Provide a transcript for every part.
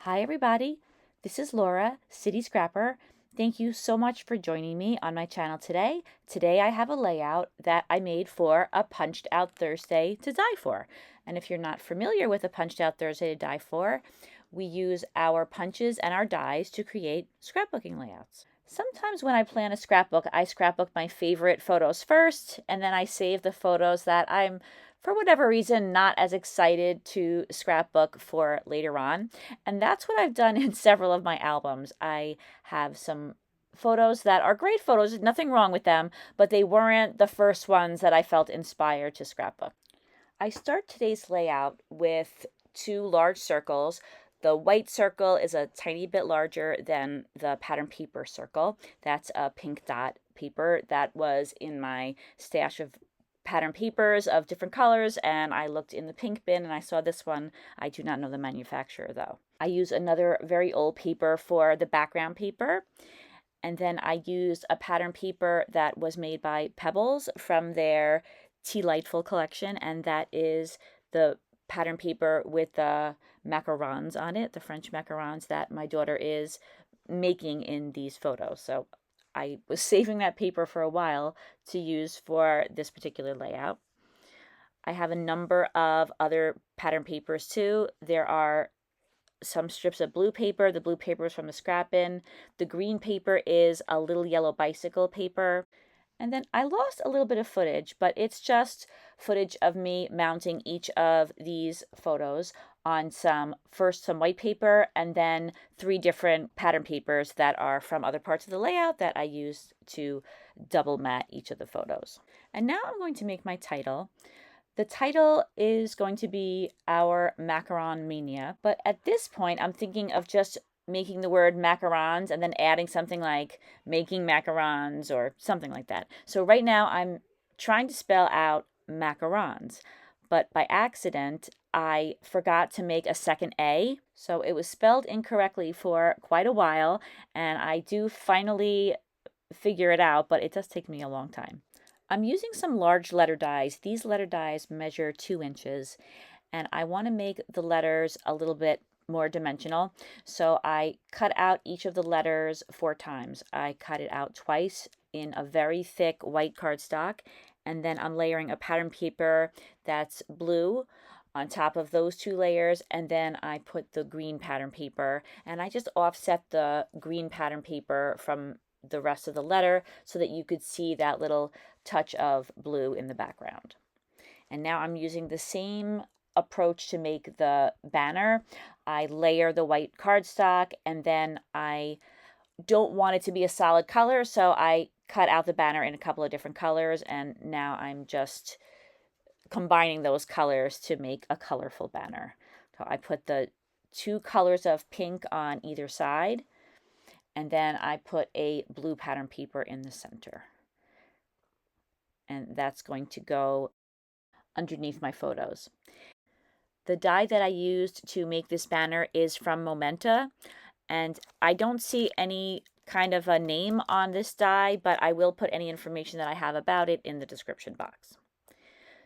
Hi everybody, this is Laura, City Scrapper. Thank you so much for joining me on my channel today. Today I have a layout that I made for a Punched Out Thursday to Die For. And if you're not familiar with a Punched Out Thursday to Die For, we use our punches and our dies to create scrapbooking layouts. Sometimes when I plan a scrapbook, I scrapbook my favorite photos first, and then I save the photos that I'm, for whatever reason, not as excited to scrapbook for later on. And that's what I've done in several of my albums. I have some photos that are great photos, nothing wrong with them, but they weren't the first ones that I felt inspired to scrapbook. I start today's layout with two large circles. The white circle is a tiny bit larger than the pattern paper circle. That's a pink dot paper that was in my stash of pattern papers of different colors, and I looked in the pink bin and I saw this one. I do not know the manufacturer though. I use another very old paper for the background paper, and then I used a pattern paper that was made by Pebbles from their Tealightful collection, and that is the pattern paper with the macarons on it, the French macarons that my daughter is making in these photos. So I was saving that paper for a while to use for this particular layout. I have a number of other pattern papers too. There are some strips of blue paper. The blue paper is from the scrap bin. The green paper is a little yellow bicycle paper. And then I lost a little bit of footage, but it's just footage of me mounting each of these photos on first some white paper, and then 3 different pattern papers that are from other parts of the layout that I used to double mat each of the photos. And now I'm going to make my title. The title is going to be our Macaron Mania, but at this point I'm thinking of just making the word macarons and then adding something like making macarons or something like that. So right now I'm trying to spell out macarons, but by accident I forgot to make a second A, so it was spelled incorrectly for quite a while, and I do finally figure it out, but it does take me a long time. I'm using some large letter dies. These letter dies measure 2 inches, and I want to make the letters a little bit more dimensional. So I cut out each of the letters 4 times. I cut it out twice in a very thick white cardstock, and then I'm layering a pattern paper that's blue on top of those 2 layers, and then I put the green pattern paper, and I just offset the green pattern paper from the rest of the letter so that you could see that little touch of blue in the background. And now I'm using the same approach to make the banner. I layer the white cardstock, and then I don't want it to be a solid color, so I cut out the banner in a couple of different colors, and now I'm just combining those colors to make a colorful banner. So I put the 2 colors of pink on either side, and then I put a blue pattern paper in the center. And that's going to go underneath my photos. The die that I used to make this banner is from Momenta, and I don't see any kind of a name on this die, but I will put any information that I have about it in the description box.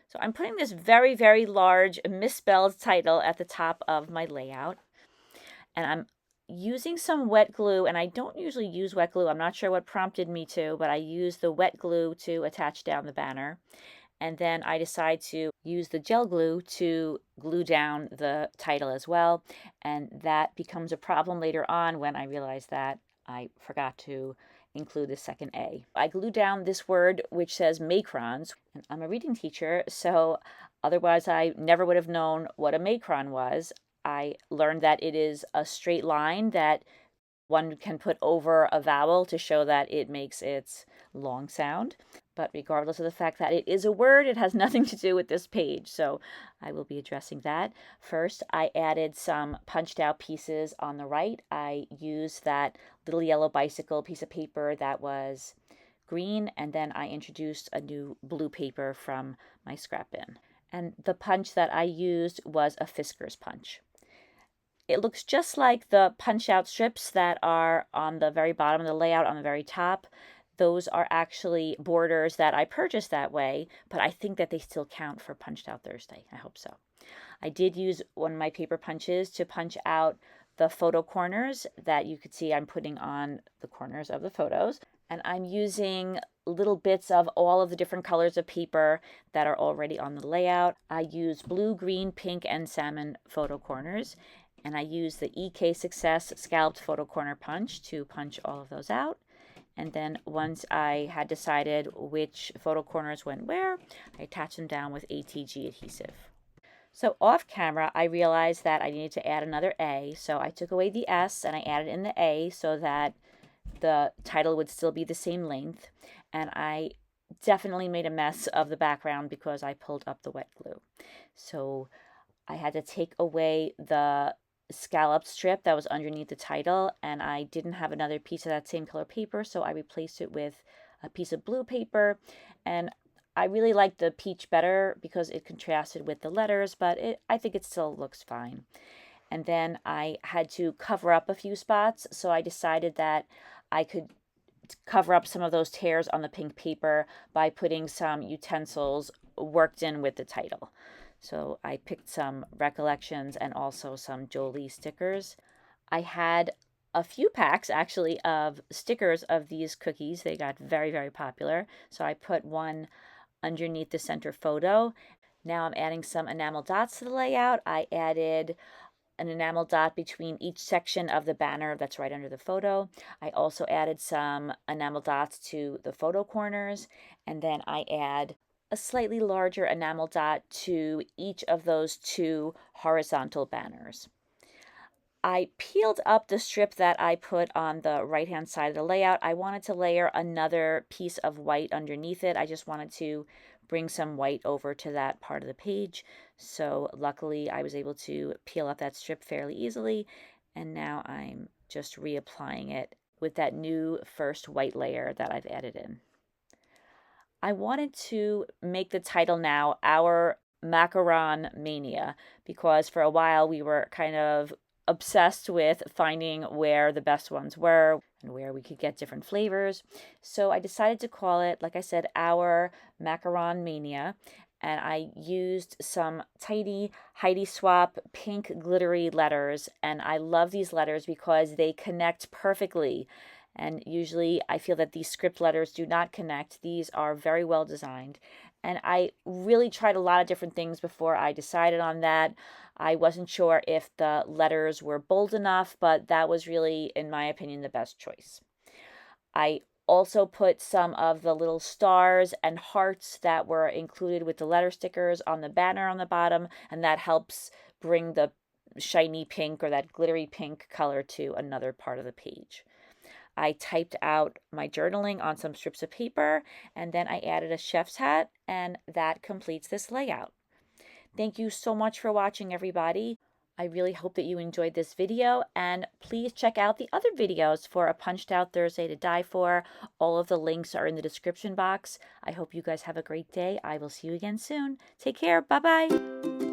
So I'm putting this very, very large misspelled title at the top of my layout, and I'm using some wet glue, and I don't usually use wet glue. I'm not sure what prompted me to, but I used the wet glue to attach down the banner. And then I decide to use the gel glue to glue down the title as well. And that becomes a problem later on when I realize that I forgot to include the second A. I glue down this word which says macrons. And I'm a reading teacher, so otherwise I never would have known what a macron was. I learned that it is a straight line that one can put over a vowel to show that it makes its long sound. But regardless of the fact that it is a word, it has nothing to do with this page. So I will be addressing that. First, I added some punched out pieces on the right. I used that little yellow bicycle piece of paper that was green, and then I introduced a new blue paper from my scrap bin. And the punch that I used was a Fiskars punch. It looks just like the punch out strips that are on the very bottom of the layout on the very top. Those are actually borders that I purchased that way, but I think that they still count for Punched Out Thursday. I hope so. I did use one of my paper punches to punch out the photo corners that you could see I'm putting on the corners of the photos. And I'm using little bits of all of the different colors of paper that are already on the layout. I use blue, green, pink, and salmon photo corners. And I use the EK Success Scalloped Photo Corner Punch to punch all of those out. And then once I had decided which photo corners went where, I attached them down with ATG adhesive. So off camera, I realized that I needed to add another A. So I took away the S and I added in the A so that the title would still be the same length. And I definitely made a mess of the background because I pulled up the wet glue. So I had to take away the scallop strip that was underneath the title, and I didn't have another piece of that same color paper, so I replaced it with a piece of blue paper. And I really liked the peach better because it contrasted with the letters, but I think it still looks fine. And then I had to cover up a few spots, so I decided that I could cover up some of those tears on the pink paper by putting some utensils worked in with the title. So I picked some Recollections and also some Jolee stickers. I had a few packs actually of stickers of these cookies. They got very, very popular. So I put one underneath the center photo. Now I'm adding some enamel dots to the layout. I added an enamel dot between each section of the banner that's right under the photo. I also added some enamel dots to the photo corners, and then I add a slightly larger enamel dot to each of those two horizontal banners. I peeled up the strip that I put on the right-hand side of the layout. I wanted to layer another piece of white underneath it. I just wanted to bring some white over to that part of the page. So luckily I was able to peel up that strip fairly easily. And now I'm just reapplying it with that new first white layer that I've added in. I wanted to make the title now our Macaron Mania because for a while we were kind of obsessed with finding where the best ones were and where we could get different flavors. So I decided to call it, like I said, our Macaron Mania. And I used some tiny Heidi Swapp pink glittery letters. And I love these letters because they connect perfectly. And usually I feel that these script letters do not connect. These are very well designed. And I really tried a lot of different things before I decided on that. I wasn't sure if the letters were bold enough, but that was really, in my opinion, the best choice. I also put some of the little stars and hearts that were included with the letter stickers on the banner on the bottom, and that helps bring the shiny pink or that glittery pink color to another part of the page. I typed out my journaling on some strips of paper, and then I added a chef's hat, and that completes this layout. Thank you so much for watching, everybody. I really hope that you enjoyed this video, and please check out the other videos for A Punched Out Thursday to Die For. All of the links are in the description box. I hope you guys have a great day. I will see you again soon. Take care. Bye-bye.